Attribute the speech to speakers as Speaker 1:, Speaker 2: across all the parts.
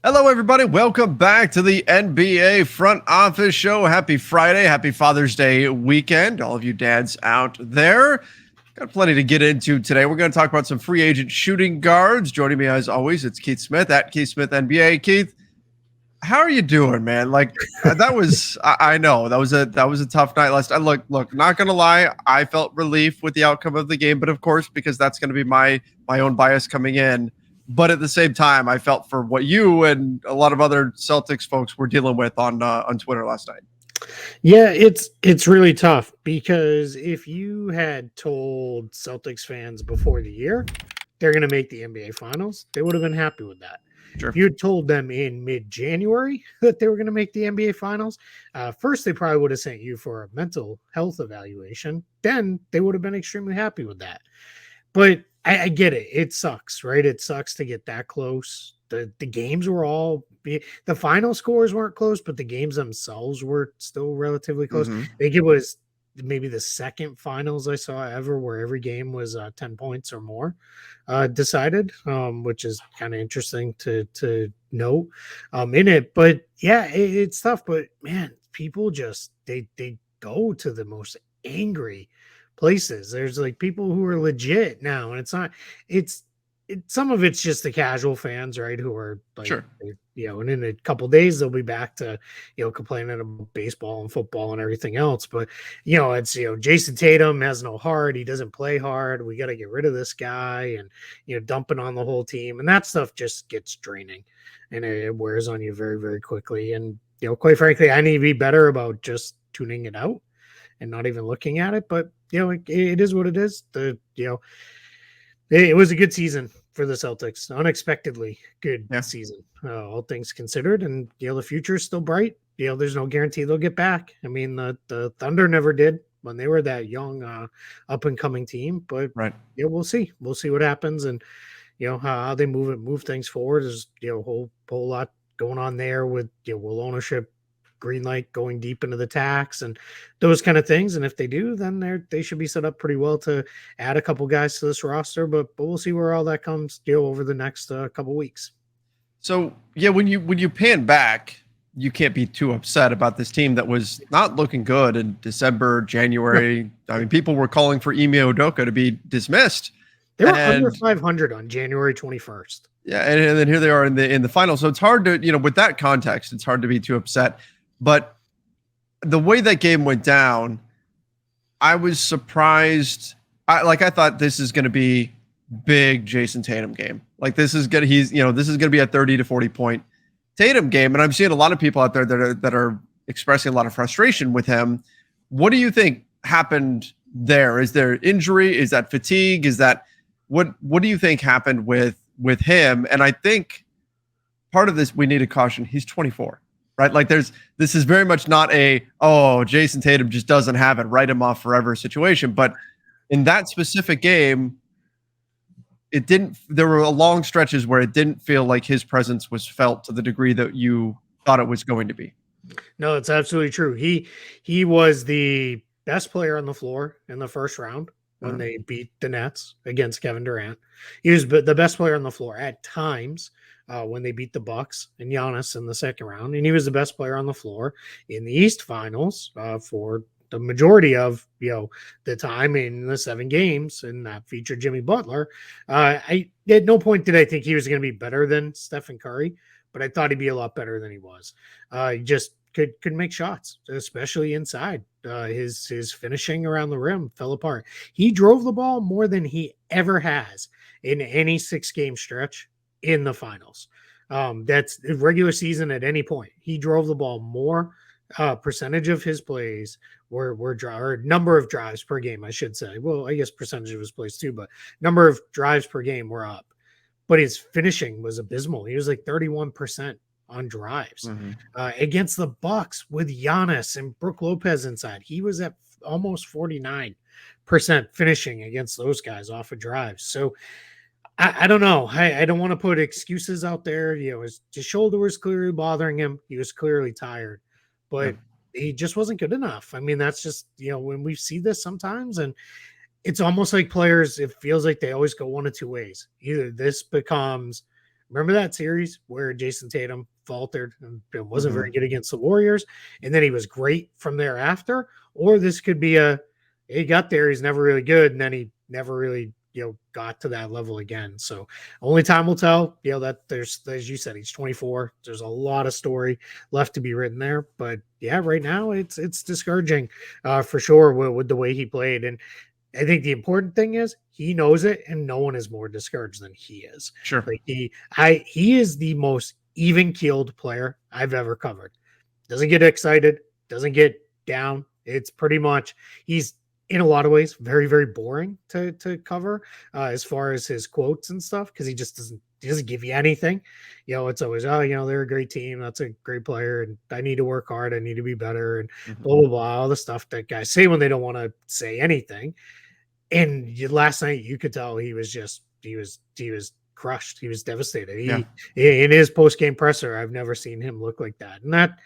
Speaker 1: Hello, everybody. Welcome back to the NBA Front Office Show. Happy Friday. Happy Father's Day weekend. All of you dads out there. Got plenty to get into today. We're going to talk about some free agent shooting guards. Joining me, as always, it's Keith Smith at Keith Smith NBA. Keith, how are you doing, man? That was, I know that was a tough night last night. Look, not going to lie. I felt relief with the outcome of the game, but of course, because that's going to be my own bias coming in. But at the same time, I felt for what you and a lot of other Celtics folks were dealing with on Twitter last night.
Speaker 2: Yeah, it's really tough because if you had told Celtics fans before the year they're going to make the NBA Finals, they would have been happy with that.
Speaker 1: Sure.
Speaker 2: If you had told them in mid-January that they were going to make the NBA Finals, first they probably would have sent you for a mental health evaluation. Then they would have been extremely happy with that. But I get it. It sucks, right? It sucks to get that close. The games were the final scores weren't close, but the games themselves were still relatively close.
Speaker 1: Mm-hmm.
Speaker 2: I think it was maybe the second finals I saw ever where every game was 10 points or more decided, which is kind of interesting to note in it. But yeah, it's tough. But man, people just they go to the most angry places. There's like people who are legit now, and it's some of it's just the casual fans, right? Who are like,
Speaker 1: sure,
Speaker 2: and in a couple days they'll be back to, complaining about baseball and football and everything else. But, it's, Jayson Tatum has no heart. He doesn't play hard. We got to get rid of this guy and, dumping on the whole team. And that stuff just gets draining and it wears on you very, very quickly. And, quite frankly, I need to be better about just tuning it out and not even looking at it. But, it is what it is. It was a good season for the Celtics. Unexpectedly good season, all things considered. And, the future is still bright. There's no guarantee they'll get back. I mean, the Thunder never did when they were that young, up-and-coming team. But,
Speaker 1: right.
Speaker 2: We'll see. We'll see what happens and, how they move things forward. There's, a whole lot going on there with, will ownership green light going deep into the tax and those kind of things. And if they do, then they should be set up pretty well to add a couple guys to this roster, but we'll see where all that comes over the next couple weeks.
Speaker 1: So yeah, when you pan back, you can't be too upset about this team that was not looking good in December, January. I mean, people were calling for Ime Udoka to be dismissed.
Speaker 2: They were under 500 on January 21st.
Speaker 1: Yeah, and then here they are in the finals. So it's hard to, with that context, it's hard to be too upset. But the way that game went down, I was surprised. I thought this is going to be big Jayson Tatum game. Like this is going to be a 30 to 40 point Tatum game. And I'm seeing a lot of people out there that are expressing a lot of frustration with him. What do you think happened there? Is there injury? Is that fatigue? Is that what do you think happened with him? And I think part of this, we need to caution, he's 24. Right? Like this is very much not Jayson Tatum just doesn't have it, write him off forever situation. But in that specific game, there were long stretches where it didn't feel like his presence was felt to the degree that you thought it was going to be.
Speaker 2: No, it's absolutely true. He was the best player on the floor in the first round when they beat the Nets against Kevin Durant. He was the best player on the floor at times. When they beat the Bucks and Giannis in the second round, and he was the best player on the floor in the East Finals for the majority of the time in the 7 games, and that featured Jimmy Butler. I at no point did I think he was going to be better than Stephen Curry, but I thought he'd be a lot better than he was. He just could make shots, especially inside. His finishing around the rim fell apart. He drove the ball more than he ever has in any 6-game stretch in the finals. That's regular season at any point. He drove the ball more. Percentage of his plays were number of drives per game, I should say. Well, I guess percentage of his plays too, but number of drives per game were up. But his finishing was abysmal. He was like 31% on drives. Against the Bucks with Giannis and Brook Lopez inside. He was at almost 49% finishing against those guys off of drives. So I don't know. I don't want to put excuses out there. His shoulder was clearly bothering him. He was clearly tired, but he just wasn't good enough. I mean, that's just, when we see this sometimes, and it's almost like players, it feels like they always go one of two ways. Either this becomes Remember that series where Jayson Tatum faltered and wasn't
Speaker 1: Mm-hmm.
Speaker 2: very good against the Warriors, and then he was great from thereafter? Or this could be he got there, he's never really good, and then he never really got to that level again. So only time will tell. That there's, as you said, he's 24. There's a lot of story left to be written there, but yeah, right now it's discouraging for sure with the way he played. And I think the important thing is he knows it, and no one is more discouraged than he is.
Speaker 1: Sure.
Speaker 2: Like he is the most even keeled player I've ever covered. Doesn't get excited, doesn't get down. It's pretty much, he's in a lot of ways very, very boring to cover as far as his quotes and stuff, because he doesn't give you anything. It's always, they're a great team, that's a great player, and I need to work hard, I need to be better, and blah blah blah, all the stuff that guys say when they don't want to say anything. And last night you could tell he was crushed. He was devastated. In his post-game presser, I've never seen him look like that. And that,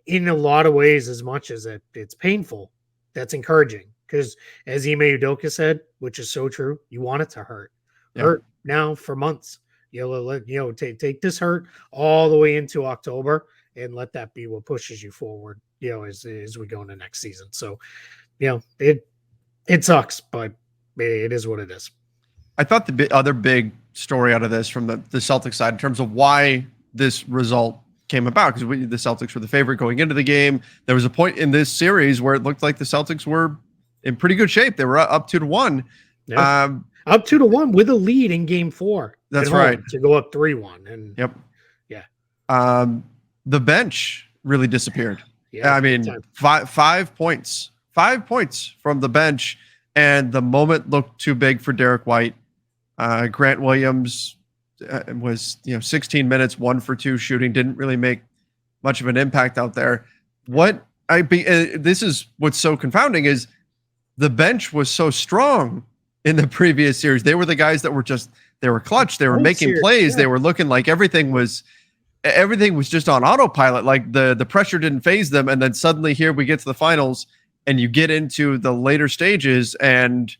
Speaker 2: in a lot of ways, as much as it's painful, that's encouraging. Because as Ime Udoka said, which is so true, you want it to hurt. Hurt now for months. Take this hurt all the way into October and let that be what pushes you forward, as we go into next season. So, it sucks, but it is what it is.
Speaker 1: I thought the other big story out of this from the Celtics side in terms of why this result came about, because the Celtics were the favorite going into the game. There was a point in this series where it looked like the Celtics were in pretty good shape. They were up 2-1.
Speaker 2: Yeah. Up 2-1 with a lead in game 4.
Speaker 1: That's right.
Speaker 2: To go up 3-1. And
Speaker 1: yeah. The bench really disappeared.
Speaker 2: Yeah,
Speaker 1: I mean, 5 points. 5 points from the bench, and the moment looked too big for Derek White. Grant Williams was 16 minutes, 1 for 2 shooting, didn't really make much of an impact out there. This is what's so confounding is the bench was so strong in the previous series. They were the guys that were they were clutch, they were making plays, they were looking like everything was just on autopilot, like the pressure didn't phase them. And then suddenly here we get to the finals and you get into the later stages and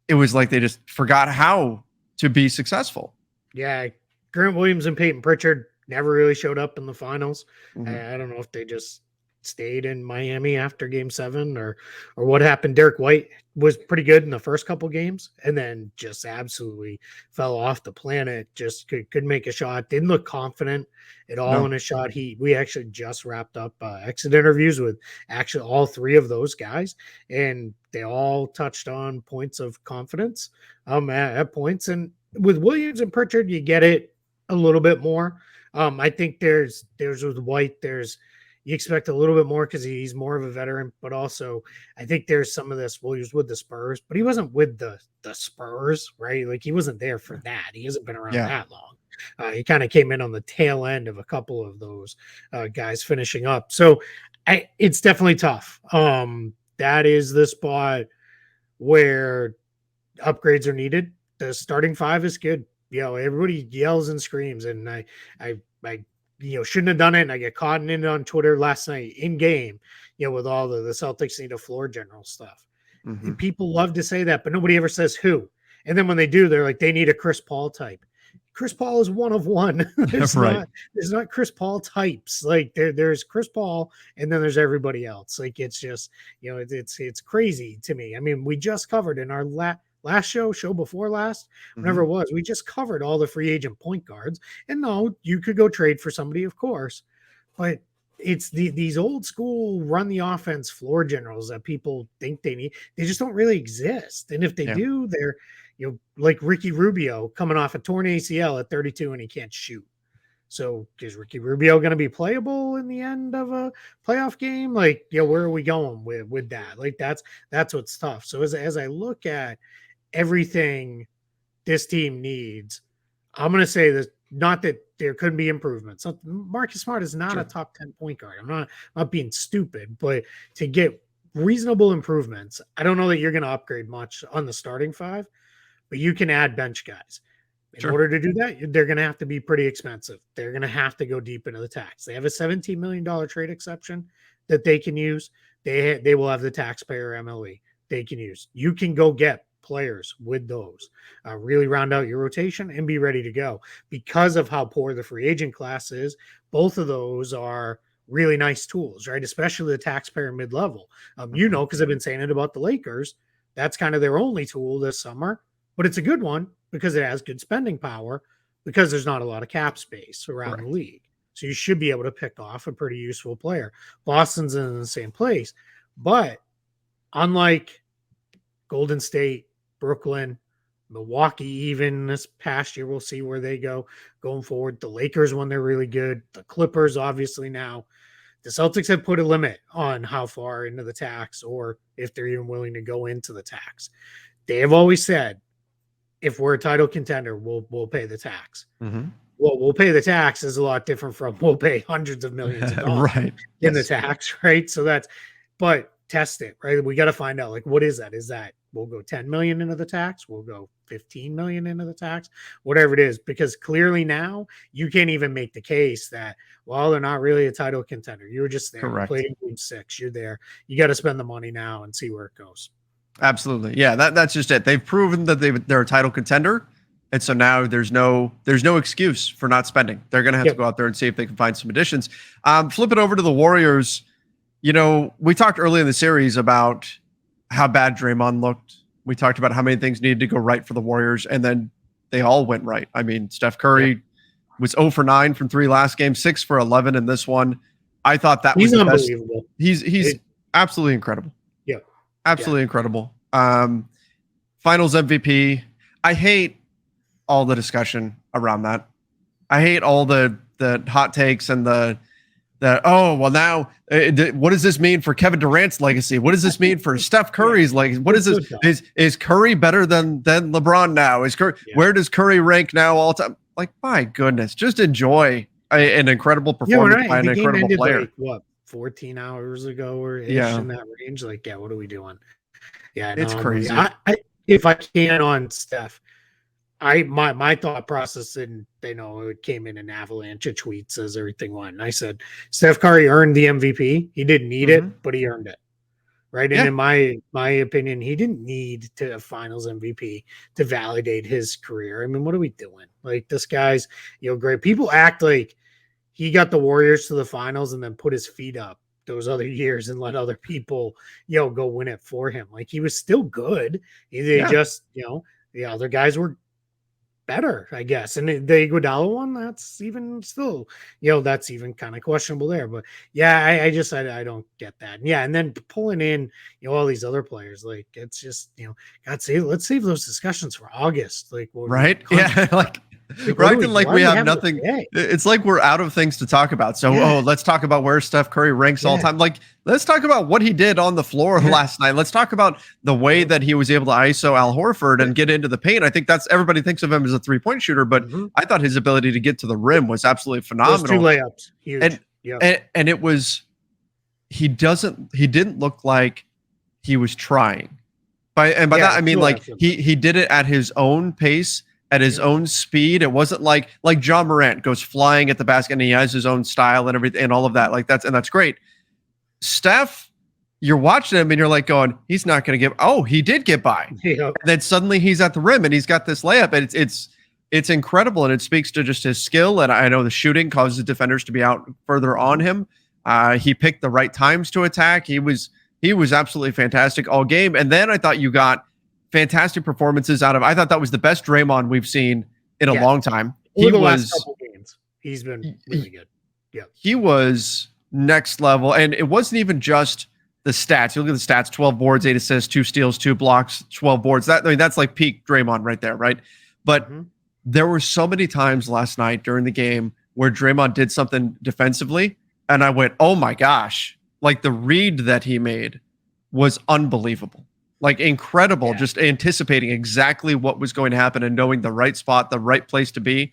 Speaker 1: it was like they just forgot how to be successful.
Speaker 2: Yeah. Grant Williams and Peyton Pritchard never really showed up in the finals.
Speaker 1: Mm-hmm.
Speaker 2: I don't know if they just stayed in Miami after game 7 or what happened. Derek White was pretty good in the first couple games and then just absolutely fell off the planet. Just couldn't make a shot. Didn't look confident at all in a shot. We actually just wrapped up exit interviews with actually all 3 of those guys, and they all touched on points of confidence at points. And with Williams and Pritchard, you get it a little bit more. I think there's with White, you expect a little bit more because he's more of a veteran, but also I think there's some of this. Well, he was with the Spurs, but he wasn't with the Spurs, right? Like he wasn't there for that. He hasn't been around that long. He kind of came in on the tail end of a couple of those guys finishing up. So it's definitely tough. That is the spot where upgrades are needed. The starting 5 is good. Everybody yells and screams, and I shouldn't have done it. And I get caught in it on Twitter last night in game, with all the Celtics need a floor general stuff.
Speaker 1: Mm-hmm.
Speaker 2: And people love to say that, but nobody ever says who. And then when they do, they're like, they need a Chris Paul type. Chris Paul is one of one. There's not Chris Paul types. Like there's Chris Paul, and then there's everybody else. Like it's just, it's crazy to me. I mean, we just covered in our last show before last, whenever it was, we just covered all the free agent point guards. And no, you could go trade for somebody, of course, but it's these old school run the offense floor generals that people think they need. They just don't really exist. And if they do, they're, like Ricky Rubio coming off a torn ACL at 32 and he can't shoot. So is Ricky Rubio going to be playable in the end of a playoff game? Like, where are we going with that? Like that's what's tough. So as I look at everything this team needs, I'm going to say this, not that there couldn't be improvements. Marcus Smart is not a top 10 point guard. I'm not being stupid, but to get reasonable improvements, I don't know that you're going to upgrade much on the starting 5, but you can add bench guys. In order to do that, they're going to have to be pretty expensive. They're going to have to go deep into the tax. They have a $17 million trade exception that they can use. They will have the taxpayer MLE they can use. You can go get players with those. Really round out your rotation and be ready to go. Because of how poor the free agent class is, both of those are really nice tools, right? Especially the taxpayer mid-level. Because I've been saying it about the Lakers. That's kind of their only tool this summer, but it's a good one because it has good spending power because there's not a lot of cap space around the league. So you should be able to pick off a pretty useful player. Boston's in the same place, but unlike Golden State, Brooklyn, Milwaukee, even this past year, we'll see where they go going forward. The Lakers, when they're really good, the Clippers, obviously now. The Celtics have put a limit on how far into the tax or if they're even willing to go into the tax. They have always said, if we're a title contender, we'll pay the tax.
Speaker 1: Mm-hmm.
Speaker 2: Well, we'll pay the tax is a lot different from we'll pay hundreds of millions of dollars in the tax, right? So but test it, right? We got to find out, like, what is that? Is that we'll go 10 million into the tax? We'll go 15 million into the tax, whatever it is, because clearly now you can't even make the case that, well, they're not really a title contender. You were just there. You played in game 6. You're there. You got to spend the money now and see where it goes.
Speaker 1: Absolutely. Yeah, that's just it. They've proven that they're a title contender. And so now there's no excuse for not spending. They're going to have to go out there and see if they can find some additions. Flip it over to the Warriors. We talked early in the series about how bad Draymond looked. We talked about how many things needed to go right for the Warriors, and then they all went right. I mean, Steph Curry was 0 for 9 from 3 last game, 6 for 11 in this one. I thought that was the best. He's absolutely incredible. Yeah. Absolutely incredible. Finals MVP. I hate all the discussion around that. I hate all the hot takes and what does this mean for Kevin Durant's legacy? What does this mean for Steph Curry's legacy? What is this? Is Curry better than LeBron now? Where does Curry rank now all time? Like, my goodness, just enjoy an incredible performance by an incredible player.
Speaker 2: 14 hours ago or in that range? Like, what are we doing? Yeah,
Speaker 1: it's crazy.
Speaker 2: If I can on Steph, my thought process, and it came in an avalanche of tweets as everything went. And I said, Steph Curry earned the MVP. He didn't need it, but he earned it. Right. And in my opinion, he didn't need to finals MVP to validate his career. I mean, what are we doing? Like, this guy's, great. People act like he got the Warriors to the finals and then put his feet up those other years and let other people, go win it for him. Like, he was still good. Just, the other guys were better, I guess. And the Iguodala one, that's even still, that's even kind of questionable there. But I don't get that. And then pulling in, all these other players, like, it's just, let's save those discussions for August. Like,
Speaker 1: right? Yeah, we're acting like we have nothing. It's like we're out of things to talk about. So, let's talk about where Steph Curry ranks all time. Like, let's talk about what he did on the floor last night. Let's talk about the way that he was able to ISO Al Horford and get into the paint. I think everybody thinks of him as a 3-point shooter, but I thought his ability to get to the rim was absolutely phenomenal.
Speaker 2: Those 2 layups, huge.
Speaker 1: And it was, he didn't look like he was trying. By that I mean, like, he did it at his own pace, at his own speed. It wasn't like John Morant goes flying at the basket and he has his own style and everything and all of that. Like, that's great. Steph, you're watching him and you're like going, he's not going to he did get by. And then suddenly he's at the rim and he's got this layup, and it's incredible. And it speaks to just his skill. And I know the shooting causes the defenders to be out further on him. He picked the right times to attack. He was absolutely fantastic all game. And then I thought you got fantastic performances out of. I thought that was the best Draymond we've seen in a long time.
Speaker 2: Last couple games, he's been really good. Yeah,
Speaker 1: he was next level, and it wasn't even just the stats. You look at the stats: 12 boards, 8 assists, 2 steals, 2 blocks, 12 boards. That's like peak Draymond right there, right? But there were so many times last night during the game where Draymond did something defensively, and I went, "Oh my gosh!" Like, the read that he made was unbelievable. Like, incredible, just anticipating exactly what was going to happen and knowing the right spot, the right place to be.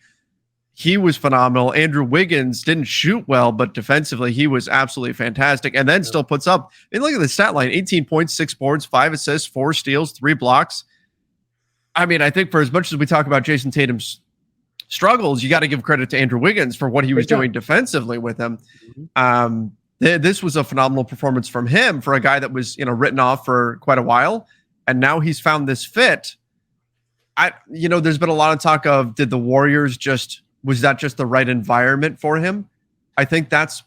Speaker 1: He was phenomenal. Andrew Wiggins didn't shoot well, but defensively, he was absolutely fantastic. And then still puts up, and look at the stat line, 18 points, 6 boards, 5 assists, 4 steals, 3 blocks. I mean, I think for as much as we talk about Jayson Tatum's struggles, you got to give credit to Andrew Wiggins for what he was doing defensively with him. This was a phenomenal performance from him for a guy that was, written off for quite a while. and now he's found this fit. There's been a lot of talk of, did the Warriors was that just the right environment for him? I think that's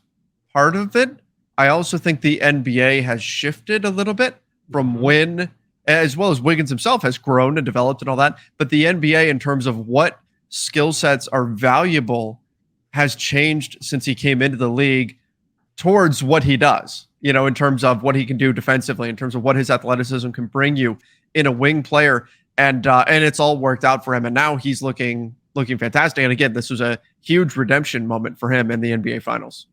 Speaker 1: part of it. I also think the NBA has shifted a little bit from when, as well as Wiggins himself has grown and developed and all that. But the NBA, in terms of what skill sets are valuable, has changed since he came into the league towards what he does, in terms of what he can do defensively, in terms of what his athleticism can bring you in a wing player. And it's all worked out for him. And now he's looking fantastic. And again, this was a huge redemption moment for him in the NBA Finals.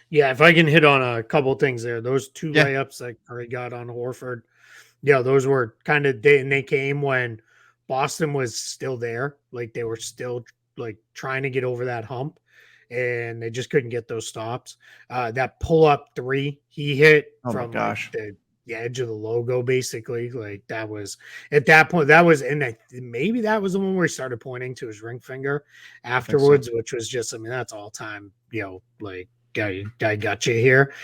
Speaker 2: Yeah, if I can hit on a couple things there, those two layups that Curry got on Horford, those were kind of, they came when Boston was still there. Like, they were still like trying to get over that hump, and they just couldn't get those stops. That pull-up three he hit from like, the edge of the logo, basically. Like, that was, at that point, that was, and maybe that was the one where he started pointing to his ring finger afterwards, which was just, that's all time, like, guy got you here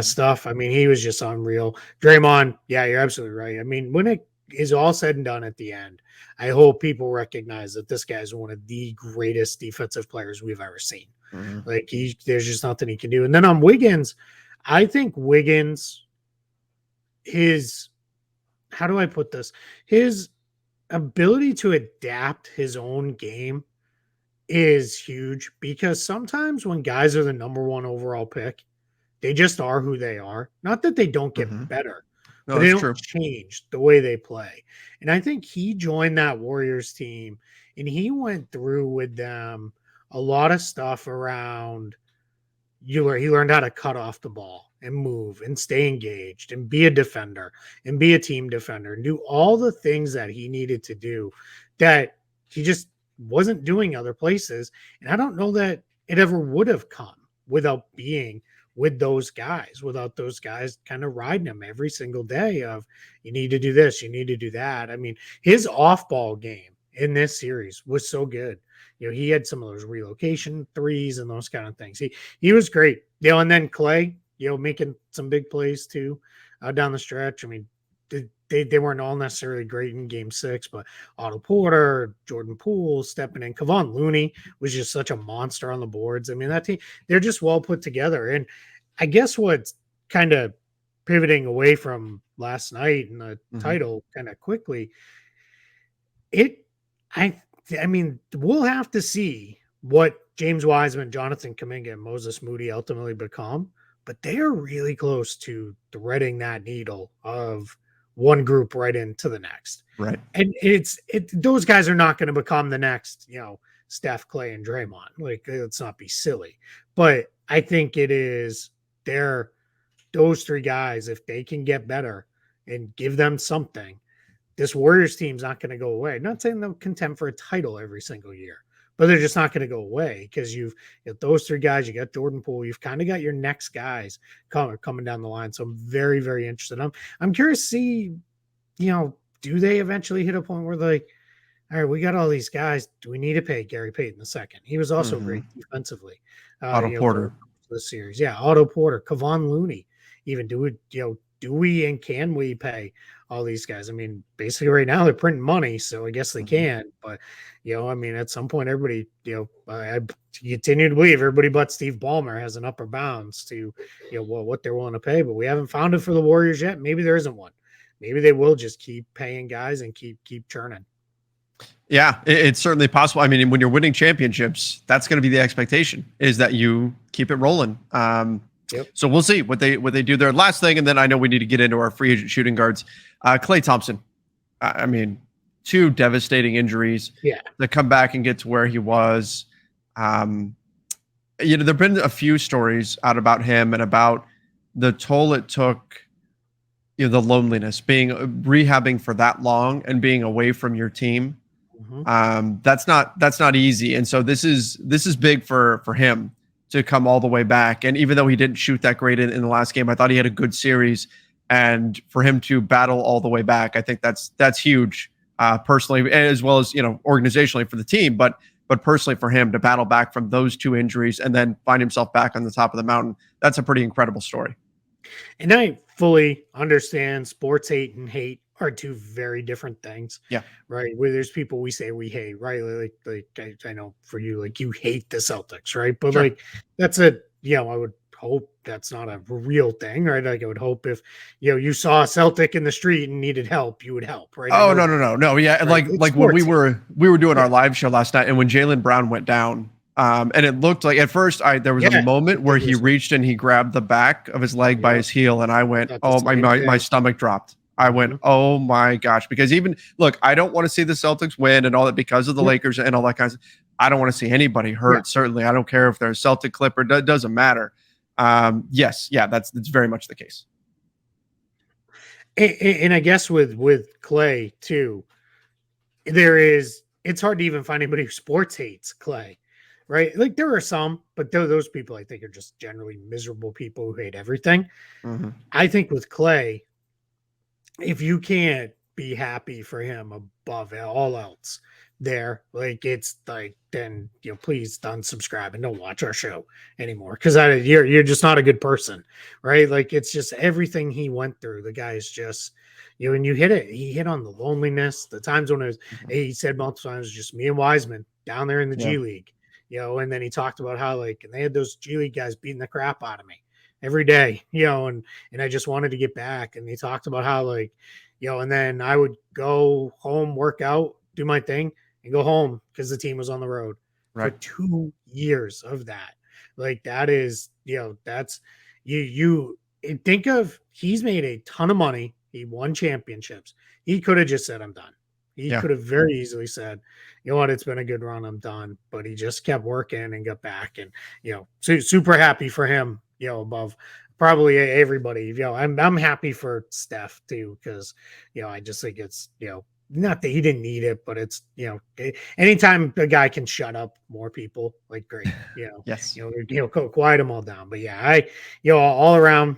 Speaker 2: stuff. He was just unreal. Draymond, yeah, you're absolutely right. When it is all said and done at the end, I hope people recognize that this guy's one of the greatest defensive players we've ever seen. Like, there's just nothing he can do. And then on Wiggins, I think Wiggins, how do I put this? His ability to adapt his own game is huge, because sometimes when guys are the number one overall pick, they just are who they are. Not that they don't get better, but they don't change the way they play. And I think he joined that Warriors team, and he went through with them a lot of stuff around, he learned how to cut off the ball and move and stay engaged and be a defender and be a team defender and do all the things that he needed to do that he just wasn't doing other places. And I don't know that it ever would have come without being with those guys, without those guys kind of riding him every single day of, you need to do this, you need to do that. His off-ball game in this series was so good. He had some of those relocation threes and those kind of things. He was great. And then Klay, making some big plays too down the stretch. They weren't all necessarily great in game 6, but Otto Porter, Jordan Poole stepping in. Kevon Looney was just such a monster on the boards. That team, they're just well put together. And I guess what's kind of pivoting away from last night and the title kind of quickly, we'll have to see what James Wiseman, Jonathan Kuminga, and Moses Moody ultimately become, but they are really close to threading that needle of one group right into the next.
Speaker 1: Right.
Speaker 2: And those guys are not going to become the next, Steph, Klay, and Draymond. Like, let's not be silly. But I think it is those three guys, if they can get better and give them something, this Warriors team's not going to go away. I'm not saying they'll contend for a title every single year, but they're just not going to go away, because you've got those three guys. You got Jordan Poole. You've kind of got your next guys coming down the line. So I'm very, very interested. I'm curious to see, do they eventually hit a point where they're like, all right, we got all these guys. Do we need to pay Gary Payton II? He was also great defensively.
Speaker 1: Otto Porter
Speaker 2: for the series. Yeah, Otto Porter, Kevon Looney. Even do we and can we pay all these guys? Basically right now they're printing money, so I guess they can. But at some point, everybody, I continue to believe everybody but Steve Ballmer has an upper bounds to, what they're willing to pay. But we haven't found it for the Warriors yet. Maybe there isn't one. Maybe they will just keep paying guys and keep churning.
Speaker 1: Yeah, it's certainly possible. When you're winning championships, that's going to be the expectation, is that you keep it rolling.
Speaker 2: Yep.
Speaker 1: So we'll see what they do there. Last thing, and then I know we need to get into our free agent shooting guards. Klay Thompson. Two devastating injuries.
Speaker 2: Yeah.
Speaker 1: To come back and get to where he was. There've been a few stories out about him and about the toll it took. The loneliness, rehabbing for that long and being away from your team. That's not easy. And so this is big for him to come all the way back. And even though he didn't shoot that great in the last game, I thought he had a good series. And for him to battle all the way back, I think that's huge, personally, as well as organizationally for the team, but personally for him to battle back from those two injuries and then find himself back on the top of the mountain. That's a pretty incredible story.
Speaker 2: And I fully understand sports hate and hate are two very different things.
Speaker 1: Yeah.
Speaker 2: Right. Where there's people we say we hate, right? Like I know for you, like you hate the Celtics, right? But
Speaker 1: Sure.
Speaker 2: like that's a, I would hope that's not a real thing, right? Like I would hope if, you saw a Celtic in the street and needed help, you would help, right? I
Speaker 1: Oh,
Speaker 2: know
Speaker 1: no,
Speaker 2: that,
Speaker 1: no, no, no. Yeah.
Speaker 2: right? It's
Speaker 1: Like when we
Speaker 2: sports.
Speaker 1: were doing
Speaker 2: Yeah.
Speaker 1: our live show last night and when Jaylen Brown went down, and it looked like at first there was a
Speaker 2: Yeah.
Speaker 1: moment where he
Speaker 2: Seriously.
Speaker 1: reached and he grabbed the back of his leg by
Speaker 2: Yeah.
Speaker 1: his heel. And I went,
Speaker 2: Thought the
Speaker 1: oh,
Speaker 2: same
Speaker 1: my
Speaker 2: thing.
Speaker 1: stomach dropped. I went,
Speaker 2: Mhm.
Speaker 1: oh my gosh. Because even look, I don't want to see the Celtics win and all that because of the
Speaker 2: Yeah.
Speaker 1: Lakers and all that kind of I don't want to see anybody hurt.
Speaker 2: Yeah.
Speaker 1: Certainly. I don't care if they're a Celtic Clipper, doesn't matter. Yes, yeah, that's very much the case.
Speaker 2: And I guess with Klay too, it's hard to even find anybody who sports hates Klay, right? Like there are some, but those people I think are just generally miserable people who hate everything.
Speaker 1: Mm-hmm.
Speaker 2: I think with Klay, if you can't be happy for him above all else, like it's like then please unsubscribe and don't watch our show anymore because you're just not a good person, right? Like it's just everything he went through. The guy's just and he hit on the loneliness, the times when he said multiple times just me and Wiseman down there in the G League, and then he talked about how and they had those G League guys beating the crap out of me every day, and I just wanted to get back. And they talked about how and then I would go home, work out, do my thing, and go home because the team was on the road for 2 years of that. Like that is, that's you think of he's made a ton of money. He won championships. He could have just said, I'm done. He could have very easily said, you know what, it's been a good run. I'm done. But he just kept working and got back. And, super happy for him, above probably everybody. I'm happy for Steph too, because, I just think it's, not that he didn't need it, but it's, anytime a guy can shut up more people, like great,
Speaker 1: Yes.
Speaker 2: Quiet them all down. But yeah, all around,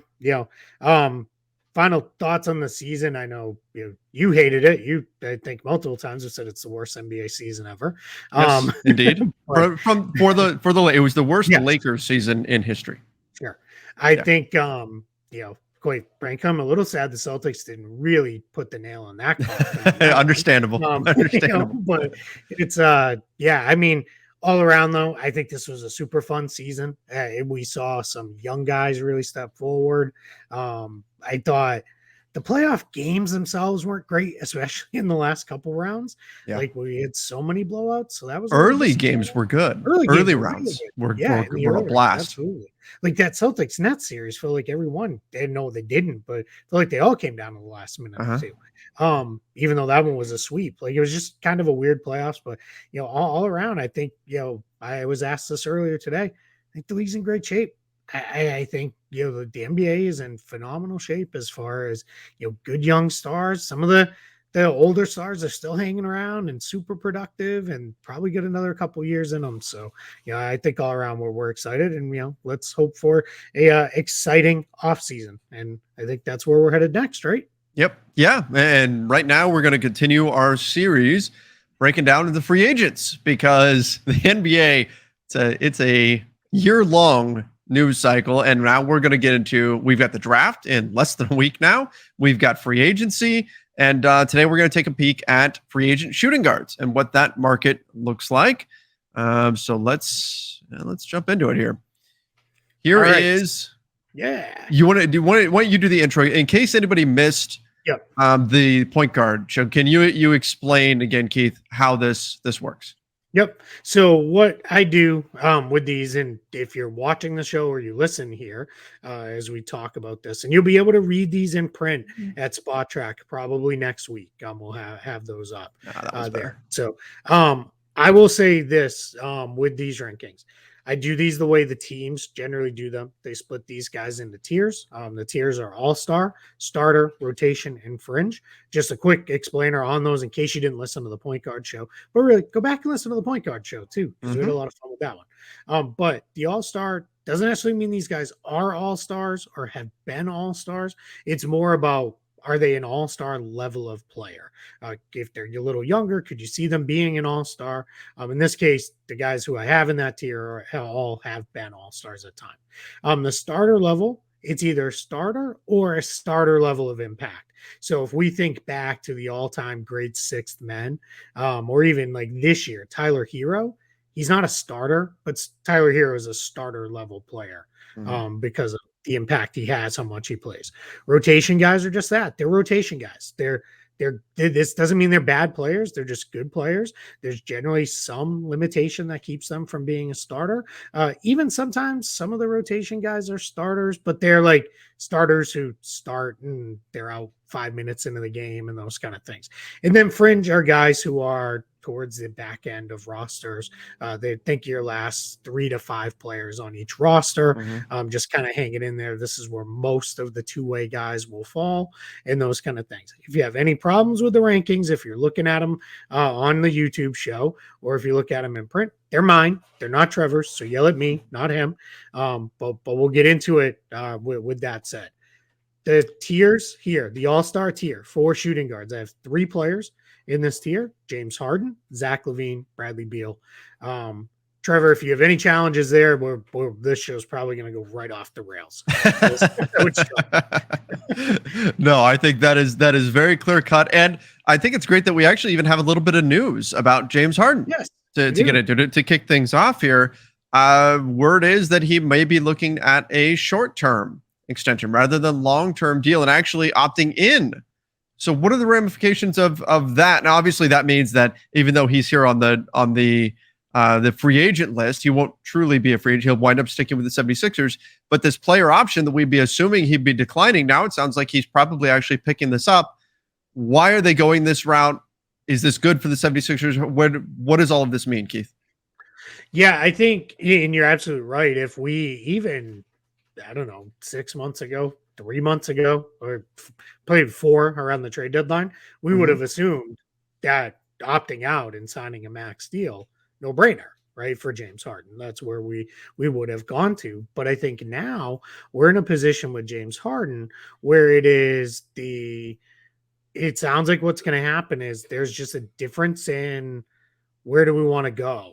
Speaker 2: final thoughts on the season. I know you hated it. I think multiple times have said it's the worst NBA season ever.
Speaker 1: Yes, indeed.
Speaker 2: But,
Speaker 1: for the it was the worst Lakers season in history.
Speaker 2: Sure. I think quite frankly, I'm a little sad the Celtics didn't really put the nail on that coffin.
Speaker 1: Understandable. Understandable.
Speaker 2: But it's I mean, all around though, I think this was a super fun season. We saw some young guys really step forward. I thought the playoff games themselves weren't great, especially in the last couple rounds. Yeah. Like we had so many blowouts. So that was
Speaker 1: early games were good. Early rounds were a blast.
Speaker 2: Absolutely. Like that Celtics Nets series felt like everyone, they know they didn't, but I feel like they all came down to the last minute or two. Even though that one was a sweep, like it was just kind of a weird playoffs, but all around, I think, I was asked this earlier today. I think the league's in great shape. I think the NBA is in phenomenal shape as far as good young stars. Some of the older stars are still hanging around and super productive and probably get another couple years in them. So I think all around we're excited and let's hope for a exciting offseason. And I think that's where we're headed next, right?
Speaker 1: Yep. Yeah. And right now we're going to continue our series breaking down the free agents because the NBA it's a year-long news cycle. And now we're going to get into, we've got the draft in less than a week now. We've got free agency. And today we're going to take a peek at free agent shooting guards and what that market looks like. So let's jump into it here. Here is.
Speaker 2: Yeah.
Speaker 1: Why don't you do the intro in case anybody missed the point guard show? Can you explain again, Keith, how this works?
Speaker 2: Yep. So what I do with these, and if you're watching the show or you listen here as we talk about this, and you'll be able to read these in print at Spot Track probably next week. We'll have those up there. So I will say this with these rankings. I do these the way the teams generally do them. They split these guys into tiers. The tiers are all-star, starter, rotation, and fringe. Just a quick explainer on those in case you didn't listen to the point guard show. But really, go back and listen to the point guard show too, because we had a lot of fun with that one. But the all-star doesn't necessarily mean these guys are all-stars or have been all-stars. It's more about, are they an all-star level of player? If they're a little younger, could you see them being an all-star? In this case, the guys who I have in that tier all have been all-stars at time. The starter level it's either a starter or a starter level of impact. So if we think back to the all-time great sixth men, or even like this year, Tyler Hero, he's not a starter, but Tyler Hero is a starter level player because of the impact he has, how much he plays. Rotation guys are just that. They're rotation guys. This doesn't mean they're bad players. They're just good players. There's generally some limitation that keeps them from being a starter. Even sometimes some of the rotation guys are starters, but they're like starters who start and they're out 5 minutes into the game and those kind of things. And then fringe are guys who are towards the back end of rosters. They think your last 3 to 5 players on each roster, just kind of hanging in there. This is where most of the two-way guys will fall and those kind of things. If you have any problems with the rankings, if you're looking at them on the YouTube show, or if you look at them in print, they're mine. They're not Trevor's, so yell at me, not him. But we'll get into it with that said. The tiers here, the all-star tier, 4 shooting guards. I have 3 players in this tier: James Harden, Zach LaVine, Bradley Beal. Trevor, if you have any challenges there, this show's probably going to go right off the rails.
Speaker 1: No, I think that is very clear cut, and I think it's great that we actually even have a little bit of news about James Harden.
Speaker 2: Yes,
Speaker 1: to get into to kick things off here. Word is that he may be looking at a short-term extension rather than long-term deal, and actually opting in. So what are the ramifications of that? Now, obviously, that means that even though he's here on the free agent list, he won't truly be a free agent. He'll wind up sticking with the 76ers. But this player option that we'd be assuming he'd be declining, now it sounds like he's probably actually picking this up. Why are they going this route? Is this good for the 76ers? What does all of this mean, Keith?
Speaker 2: Yeah, I think, and you're absolutely right. If we even, I don't know, 6 months ago, 3 months ago, or played 4 around the trade deadline, we would have assumed that opting out and signing a max deal, no brainer, right, for James Harden. That's where we would have gone to. But I think now we're in a position with James Harden where it sounds like what's going to happen is there's just a difference in where do we want to go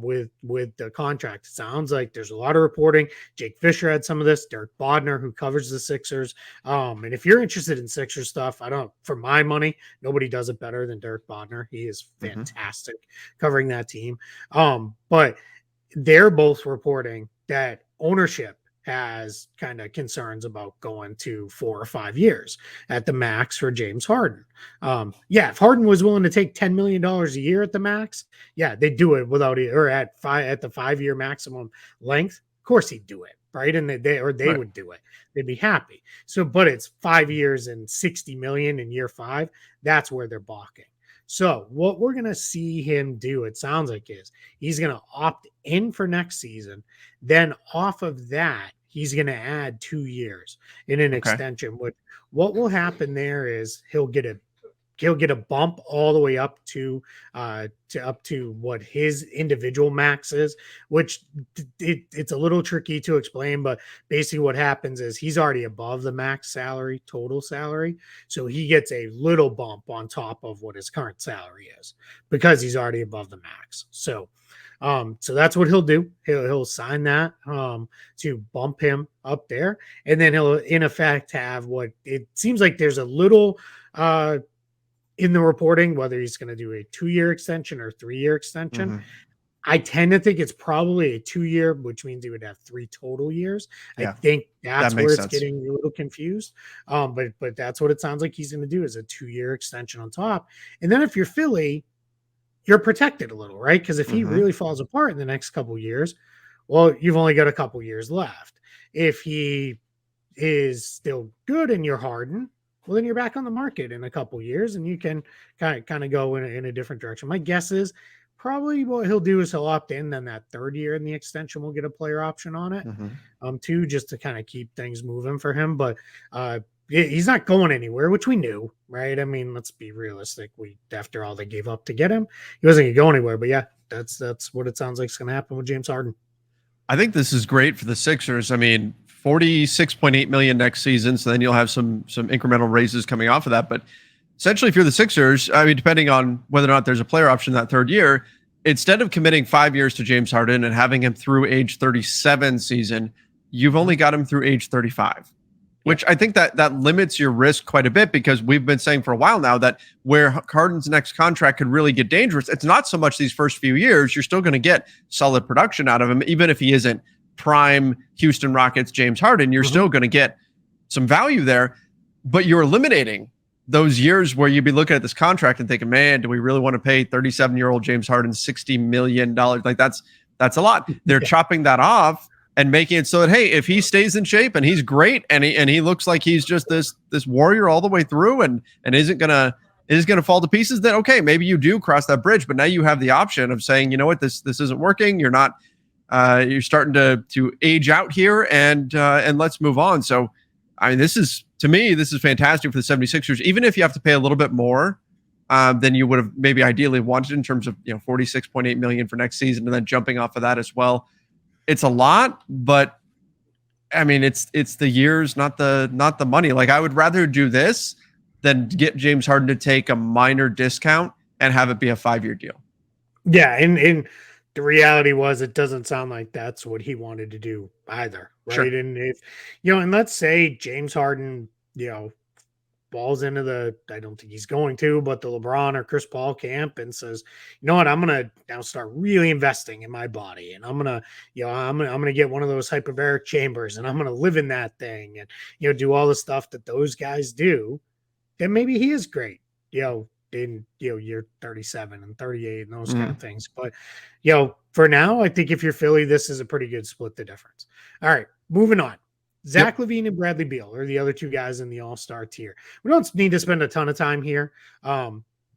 Speaker 2: with the contract. It sounds like there's a lot of reporting. Jake Fisher had some of this. Derek Bodner, who covers the Sixers. And if you're interested in Sixers stuff, for my money, nobody does it better than Derek Bodner. He is fantastic covering that team. But they're both reporting that ownership has kind of concerns about going to 4 or 5 years at the max for James Harden. If Harden was willing to take $10 million a year at the max, they'd do it without it, or at the 5-year maximum length. Of course he'd do it, right? And they would do it. They'd be happy. So, but it's 5 years and $60 million in year 5. That's where they're balking. So what we're going to see him do, it sounds like, is he's going to opt in for next season. Then off of that, he's going to add 2 years in an extension. What will happen there is he'll get a bump all the way up to what his individual max is, which it's a little tricky to explain, but basically what happens is he's already above the max salary, total salary. So he gets a little bump on top of what his current salary is because he's already above the max. So that's what he'll do. He'll sign that to bump him up there. And then he'll in effect have what it seems like there's a little, in the reporting, whether he's going to do a 2-year extension or 3-year extension. I tend to think it's probably a 2-year, which means he would have 3 total years. I think that's where it's getting a little confused. But that's what it sounds like he's going to do, is a 2-year extension on top. And then if you're Philly, you're protected a little, right? Because if he really falls apart in the next couple of years, well, you've only got a couple of years left. If he is still good and you're Harden, well, then you're back on the market in a couple of years and you can kind of go in a different direction. My guess is probably what he'll do is he'll opt in. Then that 3rd year in the extension will get a player option on it, too, just to kind of keep things moving for him. But he's not going anywhere, which we knew, right? I mean, let's be realistic. After all they gave up to get him, he wasn't going to go anywhere. But that's what it sounds like is going to happen with James Harden.
Speaker 1: I think this is great for the Sixers. I mean, $46.8 million next season, so then you'll have some incremental raises coming off of that. But essentially, if you're the Sixers, I mean, depending on whether or not there's a player option that 3rd year, instead of committing 5 years to James Harden and having him through age 37 season, you've only got him through age 35, which I think that limits your risk quite a bit, because we've been saying for a while now that where Harden's next contract could really get dangerous, it's not so much these first few years. You're still going to get solid production out of him, even if he isn't prime Houston Rockets James Harden. You're still going to get some value there, but you're eliminating those years where you'd be looking at this contract and thinking, man, do we really want to pay 37-year-old James Harden $60 million? Like that's a lot. They're chopping that off and making it so that, hey, if he stays in shape and he's great and he looks like he's just this warrior all the way through and isn't gonna fall to pieces, then okay, maybe you do cross that bridge. But now you have the option of saying, you know what, this isn't working. You're not you're starting to age out here, and let's move on. So I mean, this is fantastic for the 76ers, even if you have to pay a little bit more than you would have maybe ideally wanted in terms of, $46.8 million for next season, and then jumping off of that as well. It's a lot, but I mean, it's the years, not the money. Like, I would rather do this than get James Harden to take a minor discount and have it be a 5-year deal.
Speaker 2: Yeah, and the reality was, it doesn't sound like that's what he wanted to do either, right? Sure. And if and let's say James Harden, balls into the, I don't think he's going to, but the LeBron or Chris Paul camp and says, you know what, I'm going to now start really investing in my body, and I'm going to, I'm going to get one of those hyperbaric chambers, and I'm going to live in that thing, and, do all the stuff that those guys do, then maybe he is great, in year 37 and 38 and those kind of things. But for now, I think if you're Philly, this is a pretty good split the difference. All right, moving on. Zach LaVine and Bradley Beal are the other two guys in the all-star tier. We don't need to spend a ton of time here.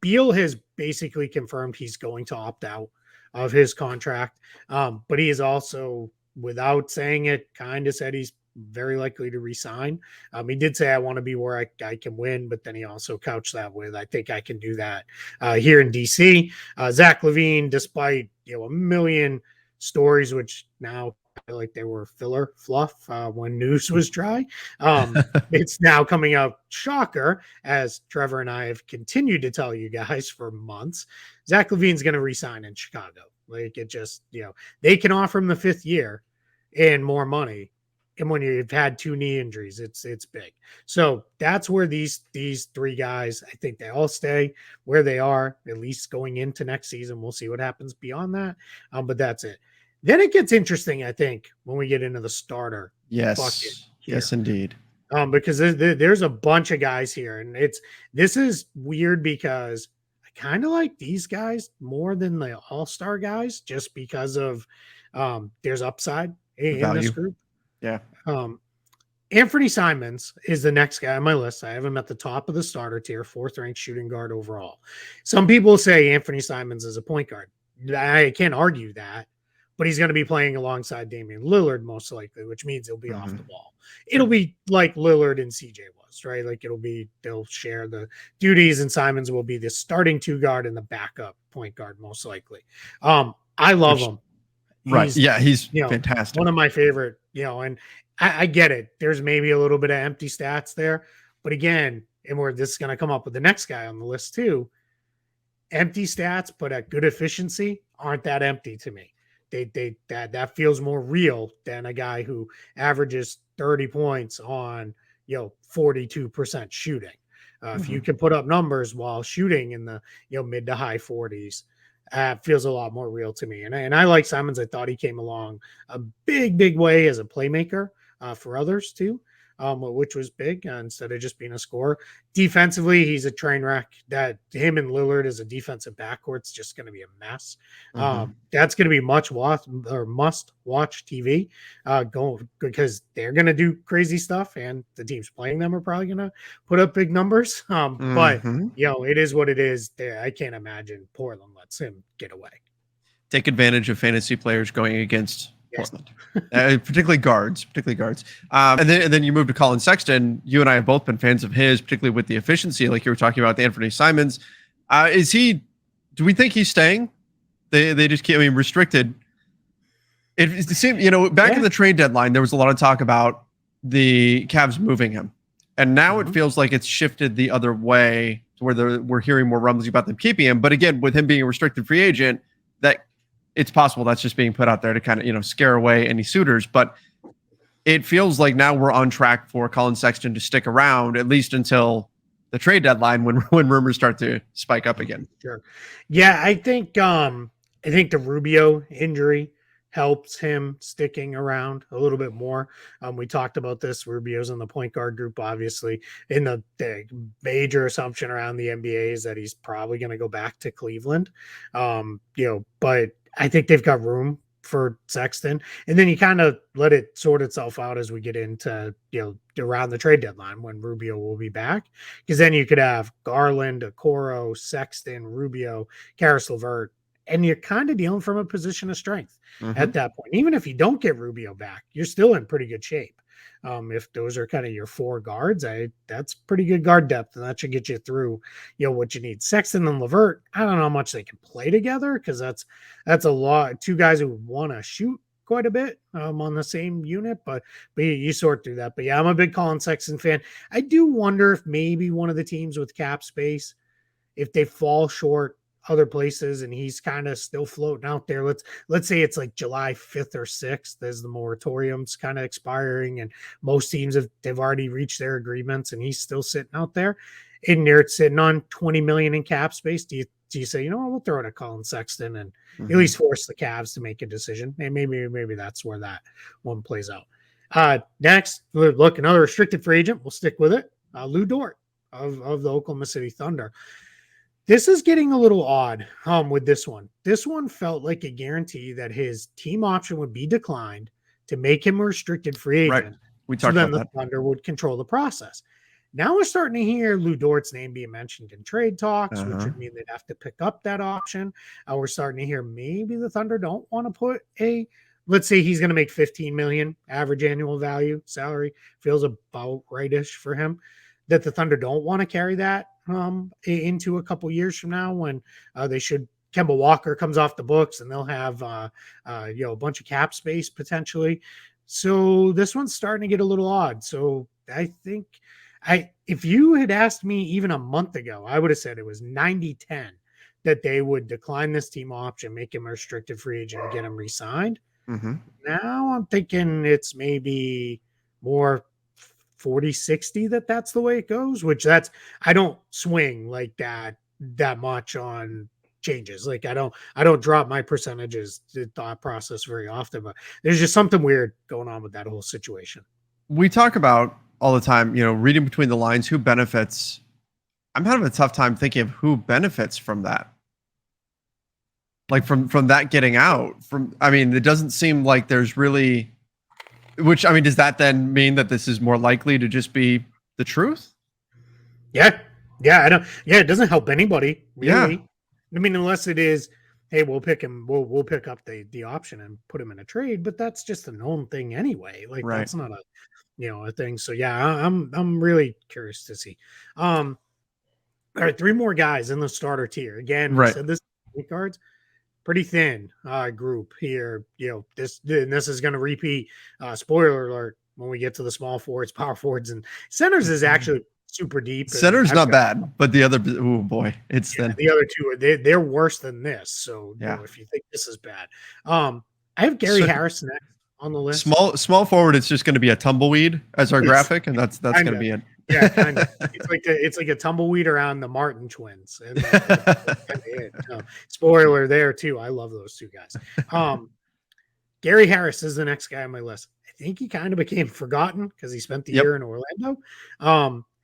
Speaker 2: Beal has basically confirmed he's going to opt out of his contract, but he is also, without saying it, kind of said he's very likely to resign. He did say, I want to be where I can win, but then he also couched that with, I think I can do that here in DC. Zach LaVine, despite a million stories, which now I feel like they were filler fluff when news was dry, it's now coming out, shocker, as Trevor and I have continued to tell you guys for months, Zach LaVine's going to resign in Chicago. Like, it just, they can offer him the 5th year and more money. And when you've had 2 knee injuries, it's big. So that's where these 3 guys, I think they all stay where they are, at least going into next season. We'll see what happens beyond that. But that's it. Then it gets interesting, I think, when we get into the starter.
Speaker 1: Yes. Yes, indeed.
Speaker 2: Because there's a bunch of guys here. And this is weird because I kind of like these guys more than the all-star guys, just because of there's upside in this group.
Speaker 1: Yeah.
Speaker 2: Anthony Simons is the next guy on my list. I have him at the top of the starter tier, 4th ranked shooting guard overall. Some people say Anthony Simons is a point guard. I can't argue that, but he's going to be playing alongside Damian Lillard most likely, which means he'll be off the ball. It'll be like Lillard and CJ was, right? Like, they'll share the duties, and Simons will be the starting 2 guard and the backup point guard most likely. I love him.
Speaker 1: Right. Yeah, he's fantastic.
Speaker 2: One of my favorite, and I get it. There's maybe a little bit of empty stats there. But again, and this is going to come up with the next guy on the list too. Empty stats, but at good efficiency, aren't that empty to me. That feels more real than a guy who averages 30 points on 42% shooting. If you can put up numbers while shooting in the mid to high 40s, feels a lot more real to me. And I like Simons. I thought he came along a big way as a playmaker for others too, which was big instead of just being a scorer. Defensively, he's a train wreck. That him and Lillard as a defensive backcourt's just going to be a mess. That's going to be must watch TV because they're going to do crazy stuff, and the teams playing them are probably going to put up big numbers. But it is what it is. I can't imagine Portland lets him get away.
Speaker 1: Take advantage of fantasy players going against Portland, particularly guards. And then you move to Colin Sexton. You and I have both been fans of his, particularly with the efficiency, like you were talking about with Anthony Simons. Do we think he's staying? They just keep, restricted. It seemed, back in the trade deadline, there was a lot of talk about the Cavs moving him. And now it feels like it's shifted the other way to where we're hearing more rumblings about them keeping him. But again, with him being a restricted free agent, that it's possible that's just being put out there to kind of, scare away any suitors. But it feels like now we're on track for Colin Sexton to stick around at least until the trade deadline when rumors start to spike up again.
Speaker 2: Sure. Yeah, I think the Rubio injury helps him sticking around a little bit more. We talked about this. Rubio's in the point guard group, obviously. In the major assumption around the NBA is that he's probably going to go back to Cleveland. But I think they've got room for Sexton, and then you kind of let it sort itself out as we get into around the trade deadline when Rubio will be back, because then you could have Garland, Okoro, Sexton, Rubio, Karis LeVert, and you're kind of dealing from a position of strength at that point. Even if you don't get Rubio back, you're still in pretty good shape. If those are kind of your four guards, that's pretty good guard depth, and that should get you through, what you need. Sexton and LeVert, I don't know how much they can play together, because that's a lot. Two guys who want to shoot quite a bit on the same unit, but you sort through that. But yeah, I'm a big Colin Sexton fan. I do wonder if maybe one of the teams with cap space, if they fall short other places and he's kind of still floating out there. Let's say it's like July 5th or 6th as the moratorium's kind of expiring and most teams they've already reached their agreements and he's still sitting out there and they're sitting on 20 million in cap space. Do you say, we'll throw it at Colin Sexton and at least force the Cavs to make a decision? And maybe that's where that one plays out. Next, look, another restricted free agent. We'll stick with it. Lou Dort of the Oklahoma City Thunder. This is getting a little odd with this one. This one felt like a guarantee that his team option would be declined to make him a restricted free agent.
Speaker 1: Right. We talked about that.
Speaker 2: The Thunder would control the process. Now we're starting to hear Lou Dort's name being mentioned in trade talks, which would mean they'd have to pick up that option. We're starting to hear maybe the Thunder don't want to put let's say he's going to make $15 million average annual value salary. Feels about rightish for him. That the Thunder don't want to carry that into a couple years from now when Kemba Walker comes off the books and they'll have a bunch of cap space potentially. So this one's starting to get a little odd. So I think if you had asked me even a month ago, I would have said it was 90-10 that they would decline this team option, make him a restricted free agent and get him re-signed. Now I'm thinking it's maybe more 40-60 that's the way it goes, I don't swing like that much on changes. Like I don't drop my percentages to thought process very often, but there's just something weird going on with that whole situation.
Speaker 1: We talk about all the time, reading between the lines, who benefits. I'm having a tough time thinking of who benefits from that. Like from that getting out it doesn't seem like there's really. Does that then mean that this is more likely to just be the truth?
Speaker 2: Yeah. I don't. Yeah, it doesn't help anybody really. Yeah. Unless it is, hey, we'll pick him. We'll pick up the option and put him in a trade. But that's just a known thing anyway. Like that's not a thing. So yeah, I'm really curious to see. All right, 3 more guys in the starter tier. Again, we said this cards. Pretty thin group here. This is going to repeat. Spoiler alert: when we get to the small forwards, power forwards, and centers is actually super deep.
Speaker 1: Center's not bad, but the other, oh boy, it's thin.
Speaker 2: The other two they're worse than this. So if you think this is bad, I have Gary Harris next on the list.
Speaker 1: Small forward. It's just going to be a tumbleweed as our graphic, and that's going to be it.
Speaker 2: Yeah, kind of. It's like a tumbleweed around the Martin twins. And spoiler there too. I love those two guys. Gary Harris is the next guy on my list. I think he kind of became forgotten because he spent the year in Orlando.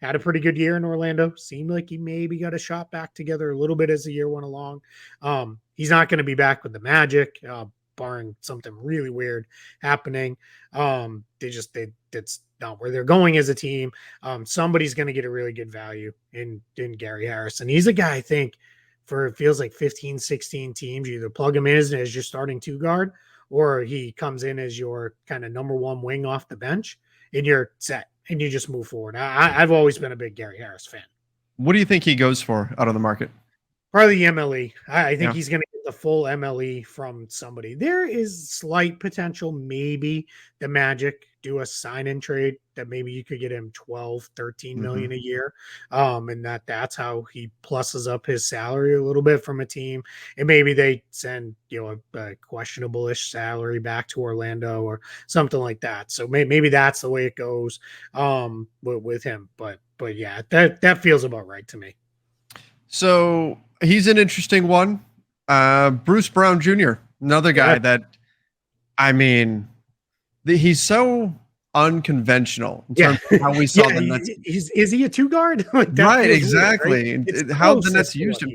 Speaker 2: Had a pretty good year in Orlando. Seemed like he maybe got a shot back together a little bit as the year went along. He's not going to be back with the Magic, barring something really weird happening. It's not where they're going as a team. Somebody's going to get a really good value in Gary Harris. And he's a guy, I think, for it feels like 15, 16 teams, you either plug him in as your starting 2 guard, or he comes in as your kind of number 1 wing off the bench, and you're set, and you just move forward. I've always been a big Gary Harris fan.
Speaker 1: What do you think he goes for out of the market?
Speaker 2: Probably the MLE. I think he's going to get the full MLE from somebody. There is slight potential, maybe the Magic do a sign and trade that maybe you could get him 12, 13 million a year. And that's how he pluses up his salary a little bit from a team. And maybe they send, a questionable-ish salary back to Orlando or something like that. So maybe that's the way it goes with him. But yeah, that feels about right to me.
Speaker 1: So he's an interesting one. Bruce Brown Jr., another guy that, I mean, he's so unconventional in terms of how we saw the Nets.
Speaker 2: Is he a two guard?
Speaker 1: Right, exactly. Weird, right? How the Nets used him.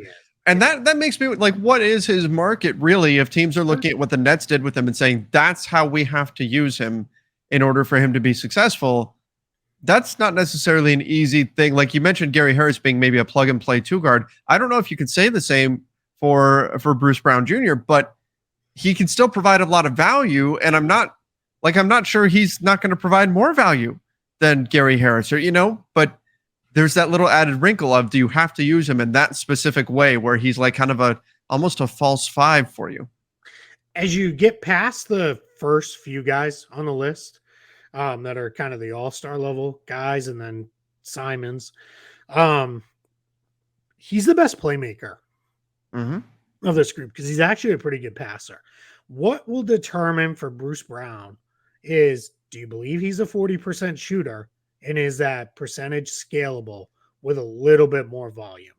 Speaker 1: And that makes me like, what is his market really if teams are looking at what the Nets did with him and saying, that's how we have to use him in order for him to be successful? That's not necessarily an easy thing. Like you mentioned, Gary Harris being maybe a plug and play two guard. I don't know if you could say the same for Bruce Brown Jr., but he can still provide a lot of value. And I'm not sure he's not going to provide more value than Gary Harris but there's that little added wrinkle of, do you have to use him in that specific way where he's like kind of almost a false five for you?
Speaker 2: As you get past the first few guys on the list, that are kind of the all-star level guys, and then Simons. He's the best playmaker of this group because he's actually a pretty good passer. What will determine for Bruce Brown is, do you believe he's a 40% shooter, and is that percentage scalable with a little bit more volume?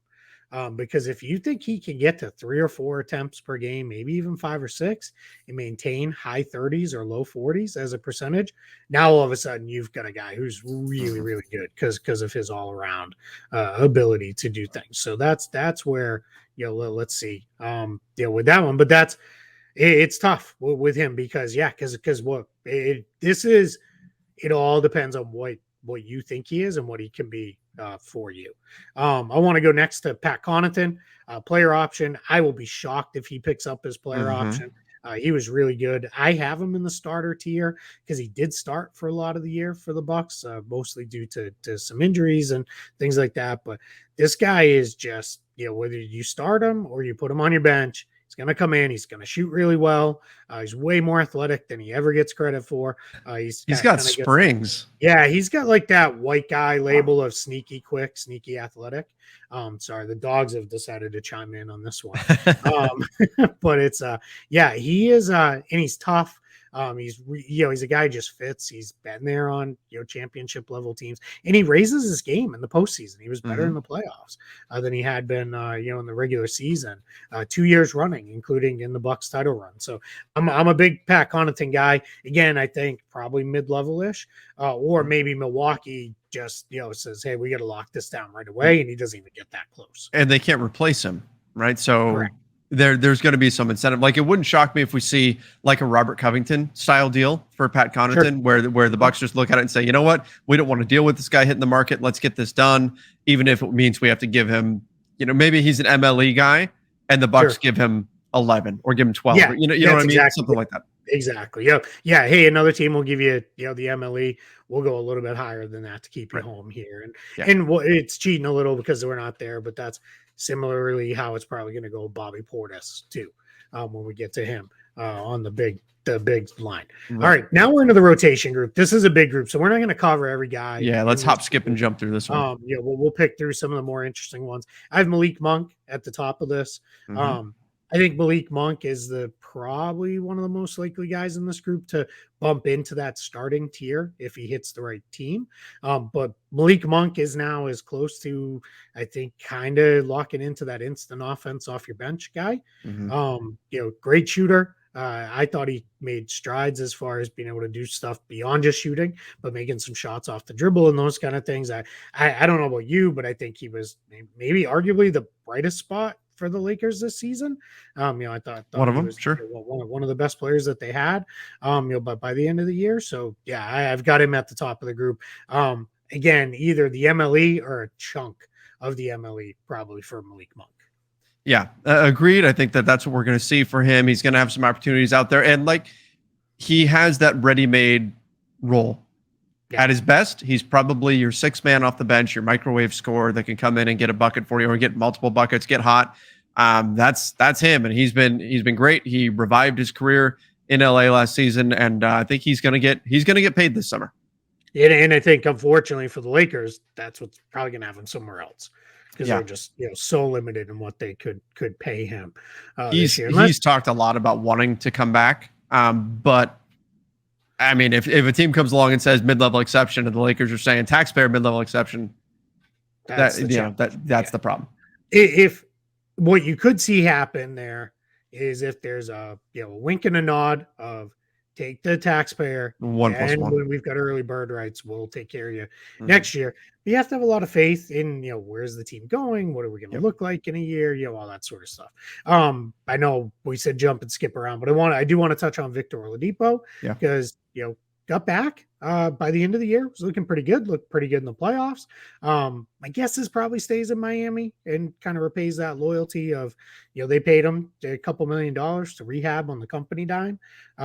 Speaker 2: Because if you think he can get to 3 or 4 attempts per game, maybe even 5 or 6, and maintain high 30s or low 40s as a percentage, now all of a sudden you've got a guy who's really, really good because of his all around ability to do things. So that's where let's see with that one, but it's tough with him because it all depends on what you think he is and what he can be for you. I want to go next to Pat Connaughton, player option. I will be shocked if he picks up his player option. He was really good. I have him in the starter tier because he did start for a lot of the year for the Bucks, mostly due to some injuries and things like that. But this guy is just, whether you start him or you put him on your bench, he's going to come in. He's going to shoot really well. He's way more athletic than he ever gets credit for. He's
Speaker 1: got springs.
Speaker 2: He's got like that white guy label of sneaky quick, sneaky athletic. Sorry, the dogs have decided to chime in on this one. But it's he is and he's tough. He's a guy who just fits. He's been there on championship level teams, and he raises his game in the postseason. He was better in the playoffs than he had been in the regular season 2 years running, including in the Bucks title run. So I'm a big Pat Connaughton guy. Again, I think probably mid-level-ish, or maybe Milwaukee just says, hey, we got to lock this down right away, and he doesn't even get that close.
Speaker 1: And they can't replace him, right? So
Speaker 2: correct.
Speaker 1: There's going to be some incentive. Like, it wouldn't shock me if we see like a Robert Covington style deal for Pat Connaughton, where the Bucks just look at it and say, you know what, we don't want to deal with this guy hitting the market. Let's get this done, even if it means we have to give him, maybe he's an MLE guy, and the Bucks give him 11 or give him 12.
Speaker 2: Yeah,
Speaker 1: you know what I mean?
Speaker 2: Exactly.
Speaker 1: Something like that.
Speaker 2: Exactly. Yeah. Hey, another team will give you, the MLE. We'll go a little bit higher than that to keep you home here, and it's cheating a little because we're not there, but that's similarly how it's probably going to go Bobby Portis too, when we get to him on the big line. All right, now we're into the rotation group. This is a big group, so we're not going to cover every guy.
Speaker 1: Yeah, let's hop, skip, and jump through this one.
Speaker 2: We'll pick through some of the more interesting ones. I have Malik Monk at the top of this. I think Malik Monk is probably one of the most likely guys in this group to bump into that starting tier if he hits the right team. But Malik Monk is now as close to, I think, kind of locking into that instant offense off your bench guy. Great shooter. I thought he made strides as far as being able to do stuff beyond just shooting, but making some shots off the dribble and those kind of things. I don't know about you, but I think he was maybe arguably the brightest spot for the Lakers this season. I thought
Speaker 1: one of them
Speaker 2: was, one of the best players that they had, but by the end of the year. So I've got him at the top of the group. Again, either the MLE or a chunk of the MLE probably for Malik Monk.
Speaker 1: Yeah, agreed. I think that's what we're going to see for him. He's going to have some opportunities out there, and he has that ready-made role. Yeah. At his best, he's probably your sixth man off the bench, your microwave scorer that can come in and get a bucket for you, or get multiple buckets, get hot. That's him, and he's been great. He revived his career in LA last season, and I think he's gonna get paid this summer.
Speaker 2: And I think, unfortunately for the Lakers, that's what's probably going to have him somewhere else because they're just so limited in what they could pay him.
Speaker 1: He's talked a lot about wanting to come back, but I mean, if a team comes along and says mid-level exception, and the Lakers are saying taxpayer mid-level exception, that's the problem.
Speaker 2: If what you could see happen there is if there's a wink and a nod of take the taxpayer,
Speaker 1: 1+1.
Speaker 2: When we've got early bird rights, we'll take care of you next year. But you have to have a lot of faith in, where's the team going? What are we going to look like in a year? All that sort of stuff. I know we said jump and skip around, but I do want to touch on Victor Oladipo because, got back by the end of the year. Was looking pretty good. Looked pretty good in the playoffs. My guess is probably stays in Miami and kind of repays that loyalty of, they paid him a couple $1 million to rehab on the company dime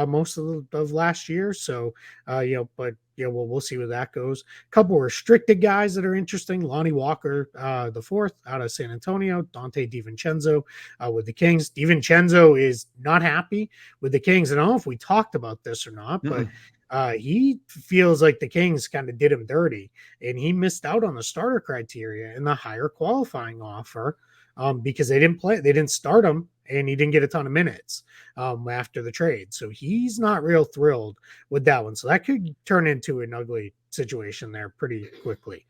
Speaker 2: most of last year. So, we'll see where that goes. A couple restricted guys that are interesting. Lonnie Walker, the fourth out of San Antonio, Dante DiVincenzo with the Kings. DiVincenzo is not happy with the Kings. I don't know if we talked about this or not, but he feels like the Kings kind of did him dirty, and he missed out on the starter criteria and the higher qualifying offer because they didn't start him, and he didn't get a ton of minutes after the trade. So he's not real thrilled with that one. So that could turn into an ugly situation there pretty quickly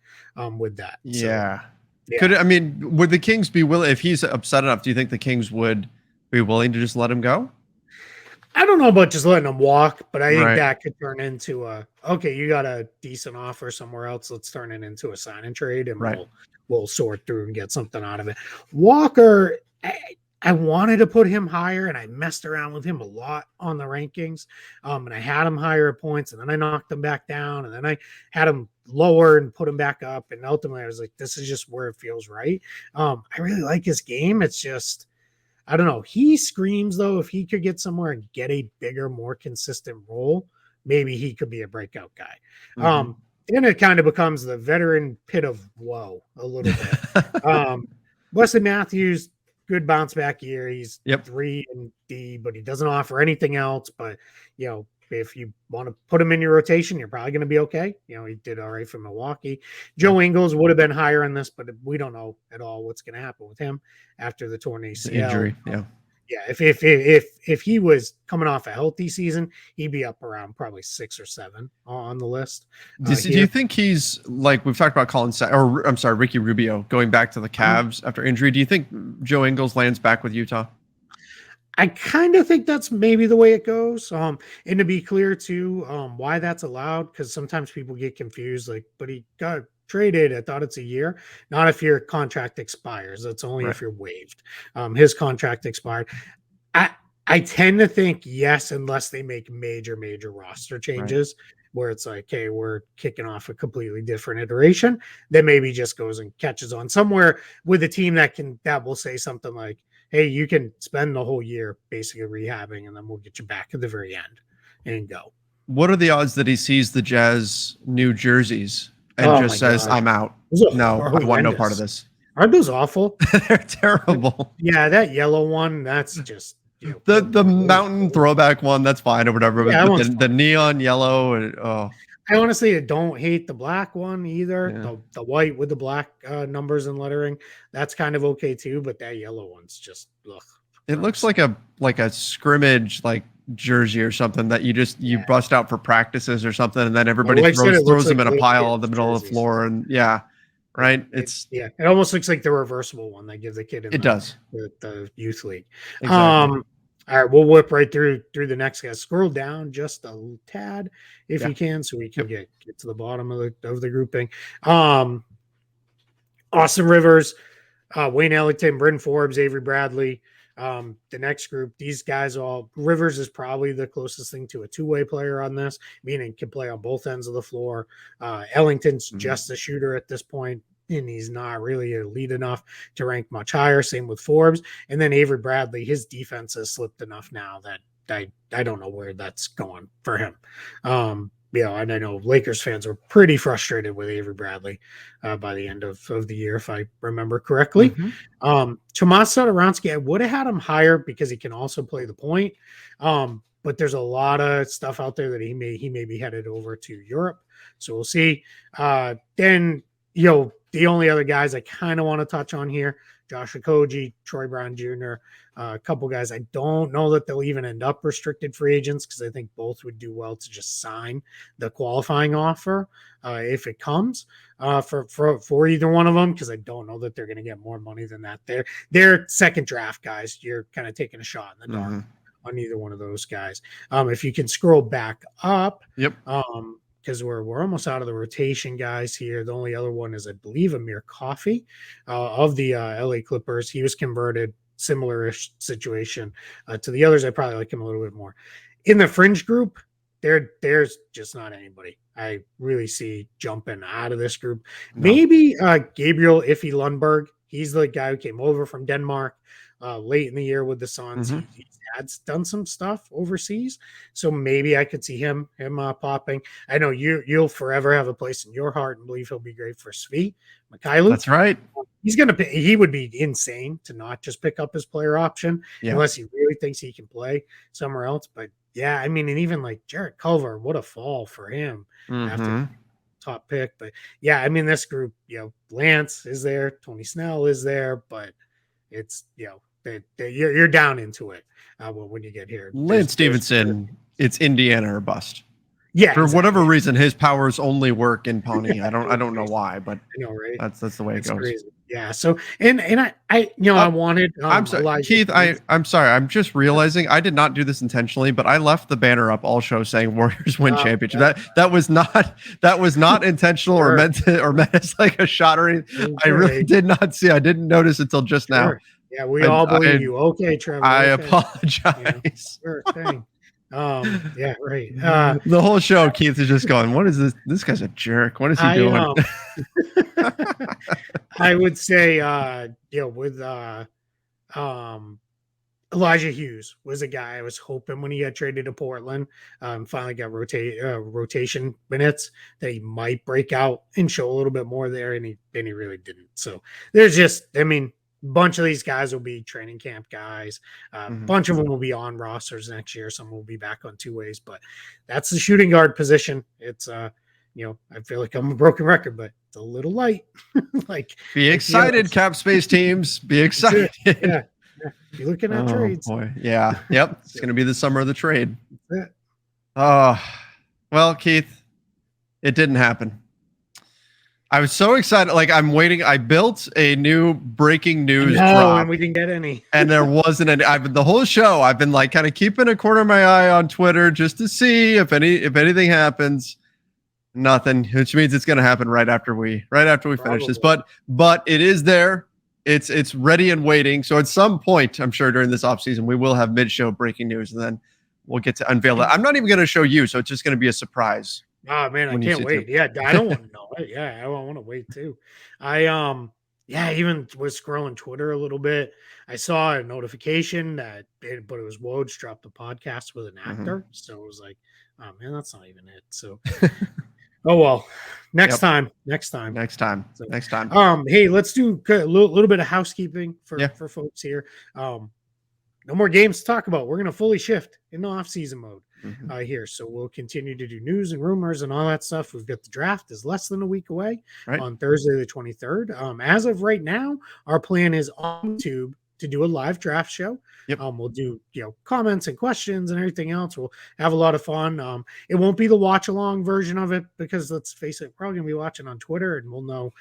Speaker 2: with that.
Speaker 1: Yeah. Would the Kings be willing, if he's upset enough, do you think the Kings would be willing to just let him go?
Speaker 2: I don't know about just letting them walk, but I think that could turn into okay, you got a decent offer somewhere else. Let's turn it into a sign and trade, and we'll sort through and get something out of it. Walker, I wanted to put him higher, and I messed around with him a lot on the rankings. And I had him higher at points, and then I knocked him back down, and then I had him lower and put him back up. And ultimately, I was like, this is just where it feels right. I really like his game. It's just, I don't know. He screams, though, if he could get somewhere and get a bigger, more consistent role, maybe he could be a breakout guy. Then it kind of becomes the veteran pit of woe a little bit. Wesley Matthews, good bounce back year. He's 3-D, but he doesn't offer anything else. But, if you want to put him in your rotation, you're probably going to be okay. He did all right for Milwaukee. Joe Ingles would have been higher on this, but we don't know at all what's going to happen with him after the torn ACL.
Speaker 1: Injury,
Speaker 2: if he was coming off a healthy season, he'd be up around probably 6 or 7 on the list.
Speaker 1: Do you think he's like, we've talked about Ricky Rubio going back to the Cavs after injury? Do you think Joe Ingles lands back with Utah?
Speaker 2: I kind of think that's maybe the way it goes. And to be clear too, why that's allowed, because sometimes people get confused, but he got traded. I thought it's a year, not if your contract expires. That's only if you're waived. His contract expired. I tend to think yes, unless they make major roster changes where it's like, hey, we're kicking off a completely different iteration. Then maybe just goes and catches on somewhere with a team that will say something like, hey, you can spend the whole year basically rehabbing, and then we'll get you back at the very end and go.
Speaker 1: What are the odds that he sees the Jazz new jerseys and just says, I'm out? No, I want no part of this.
Speaker 2: Aren't those awful?
Speaker 1: They're terrible.
Speaker 2: Yeah, that yellow one, that's just
Speaker 1: the mountain throwback one, that's fine or whatever. Yeah, but the neon yellow,
Speaker 2: I honestly don't hate the black one either. Yeah. The white with the black numbers and lettering, that's kind of okay too. But that yellow one's just
Speaker 1: it looks like a scrimmage jersey or something that you bust out for practices or something, and then everybody throws them in a pile in the middle of the floor. And it almost looks like the reversible one they give the kid in the youth league. Exactly. All right, we'll whip right through the next guy. Scroll down just a tad if you can, so we can get to the bottom of the grouping. Austin Rivers, Wayne Ellington, Bryn Forbes, Avery Bradley. The next group, these guys Rivers is probably the closest thing to a two-way player on this, meaning can play on both ends of the floor. Ellington's just a shooter at this point, and he's not really elite enough to rank much higher. Same with Forbes. And then Avery Bradley, his defense has slipped enough now that I don't know where that's going for him.
Speaker 2: and I know Lakers fans were pretty frustrated with Avery Bradley by the end of the year, if I remember correctly. Tomas Satoransky, I would have had him higher because he can also play the point. But there's a lot of stuff out there that he may be headed over to Europe. So we'll see. Then, the only other guys I kind of want to touch on here, Josh Okogie, Troy Brown Jr., a couple guys. I don't know that they'll even end up restricted free agents because I think both would do well to just sign the qualifying offer if it comes for either one of them, because I don't know that they're going to get more money than that. They're second draft guys. You're kind of taking a shot in the dark on either one of those guys. If you can scroll back up, because we're almost out of the rotation guys here. The only other one is, I believe, Amir Coffey of the LA Clippers. He was converted, similar-ish situation to the others. I probably like him a little bit more. In the fringe group, there's just not anybody I really see jumping out of this group. No. Maybe Gabriel Iffy Lundberg. He's the guy who came over from Denmark late in the year with the Suns. He has done some stuff overseas, so maybe I could see him popping. I know you'll forever have a place in your heart and believe he'll be great for Svi Mykhailiuk.
Speaker 1: That's right.
Speaker 2: He would be insane to not just pick up his player option unless he really thinks he can play somewhere else. But yeah, I mean, and even like Jarrett Culver, what a fall for him after top pick. But yeah, I mean, this group, Lance is there, Tony Snell is there, but it's you're down into it when you get here.
Speaker 1: Lance Stevenson, it's Indiana or bust.
Speaker 2: Yeah,
Speaker 1: for whatever reason, his powers only work in Pawnee. I don't know why, but
Speaker 2: I know, right?
Speaker 1: That's the way it goes.
Speaker 2: Crazy. Yeah. So and I wanted.
Speaker 1: I'm sorry, Keith. I'm sorry. I'm just realizing I did not do this intentionally, but I left the banner up all show saying Warriors win championship. That was not intentional or meant as like a shot or anything. I really did not see. I didn't notice until just now.
Speaker 2: Yeah, we all believe you. Okay, Trevor.
Speaker 1: I apologize.
Speaker 2: Sure thing. Yeah, right.
Speaker 1: The whole show, Keith is just going, what is this? This guy's a jerk. What is he doing?
Speaker 2: I would say, with Elijah Hughes was a guy I was hoping when he got traded to Portland, finally got rotation minutes, that he might break out and show a little bit more there, and he really didn't. So there's just, bunch of these guys will be training camp guys. A bunch of them will be on rosters next year. Some will be back on two ways, but that's the shooting guard position. It's, I feel like I'm a broken record, but it's a little light.
Speaker 1: Be excited, cap space teams. Be excited.
Speaker 2: Yeah. You're looking at trades.
Speaker 1: Boy. Yeah. Yep. It's going to be the summer of the trade. Well, Keith, it didn't happen. I was so excited. Like, I'm waiting. I built a new breaking news drop,
Speaker 2: and we didn't get any.
Speaker 1: And there wasn't any. The whole show, I've been like kind of keeping a corner of my eye on Twitter just to see if anything happens. Nothing, which means it's going to happen right after we finish this. But it is there. It's ready and waiting. So at some point, I'm sure during this offseason, we will have mid-show breaking news, and then we'll get to unveil that. I'm not even going to show you, so it's just going to be a surprise.
Speaker 2: Oh man, I can't wait. Yeah, I don't want to know it. Yeah, I want to wait too. I even was scrolling Twitter a little bit. I saw a notification but it was Woj dropped a podcast with an actor. So it was like, oh man, that's not even it. So oh well. Next time. Hey, let's do a little bit of housekeeping for folks here. No more games to talk about. We're going to fully shift into off-season mode here. So we'll continue to do news and rumors and all that stuff. We've got the draft is less than a week away on Thursday, the 23rd. As of right now, our plan is on YouTube to do a live draft show. We'll do, comments and questions and everything else. We'll have a lot of fun. It won't be the watch along version of it because let's face it, we're probably going to be watching on Twitter and we'll know,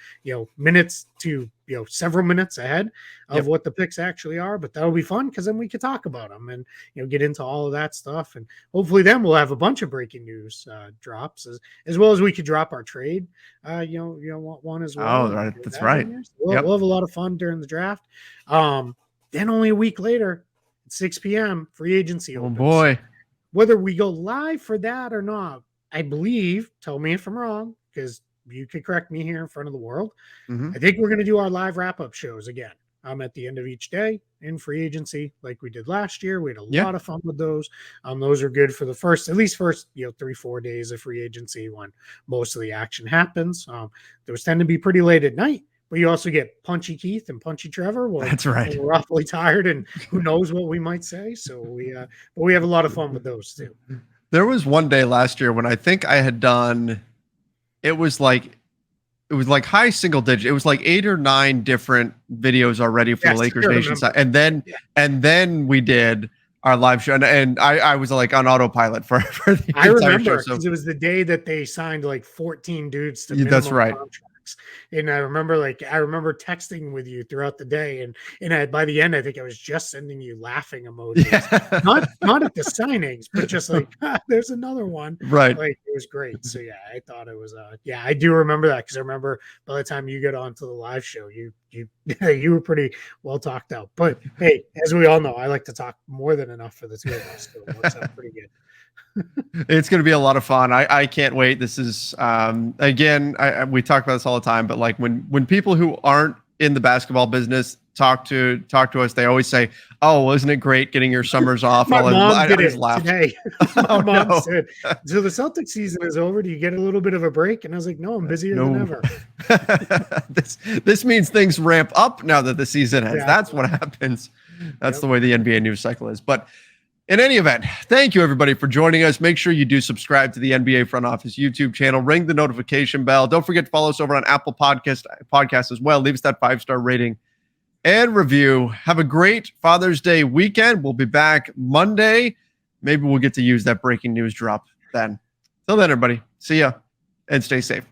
Speaker 2: minutes to, several minutes ahead of what the picks actually are, but that'll be fun because then we can talk about them and, get into all of that stuff. And hopefully then we'll have a bunch of breaking news drops as well as we could drop our trade, one as well.
Speaker 1: Oh, right. That's right.
Speaker 2: We'll have a lot of fun during the draft. Then only a week later, at 6 p.m., free agency opens.
Speaker 1: Oh, boy.
Speaker 2: Whether we go live for that or not, I believe, tell me if I'm wrong, because you could correct me here in front of the world. I think we're going to do our live wrap-up shows again at the end of each day in free agency like we did last year. We had a lot of fun with those. Those are good for the first 3-4 days of free agency when most of the action happens. Those tend to be pretty late at night. But you also get Punchy Keith and Punchy Trevor.
Speaker 1: That's right.
Speaker 2: We're awfully tired, and who knows what we might say. So but we have a lot of fun with those too.
Speaker 1: There was one day last year when I think I had done, it was like high single digit. It was like 8 or 9 different videos already for the Lakers Nation side, and then we did our live show, and I was like on autopilot for the entire show. I remember
Speaker 2: because it was the day that they signed like 14 dudes to
Speaker 1: that's right.
Speaker 2: Contracts. And I remember texting with you throughout the day, and by the end, I think I was just sending you laughing emojis, not at the signings, but just like there's another one,
Speaker 1: right?
Speaker 2: Like it was great. So yeah, I thought it was I do remember that because I remember by the time you got onto the live show, you were pretty well talked out. But hey, as we all know, I like to talk more than enough for the two of us, so it works out pretty good.
Speaker 1: It's going to be a lot of fun. I can't wait. This is again, we talk about this all the time, but like when people who aren't in the basketball business talk to us, they always say, "Oh, well, isn't it great getting your summers off?"
Speaker 2: My mom did it today.
Speaker 1: My
Speaker 2: mom said, "So the Celtics season is over. Do you get a little bit of a break?" And I was like, "No, I'm busier than ever."
Speaker 1: This means things ramp up now that the season ends. That's what happens. That's the way the NBA news cycle is. But in any event, thank you everybody for joining us. Make sure you do subscribe to the NBA Front Office YouTube channel. Ring the notification bell. Don't forget to follow us over on Apple Podcast as well. Leave us that 5-star rating and review. Have a great Father's Day weekend. We'll be back Monday. Maybe we'll get to use that breaking news drop then. Till then, everybody. See ya and stay safe.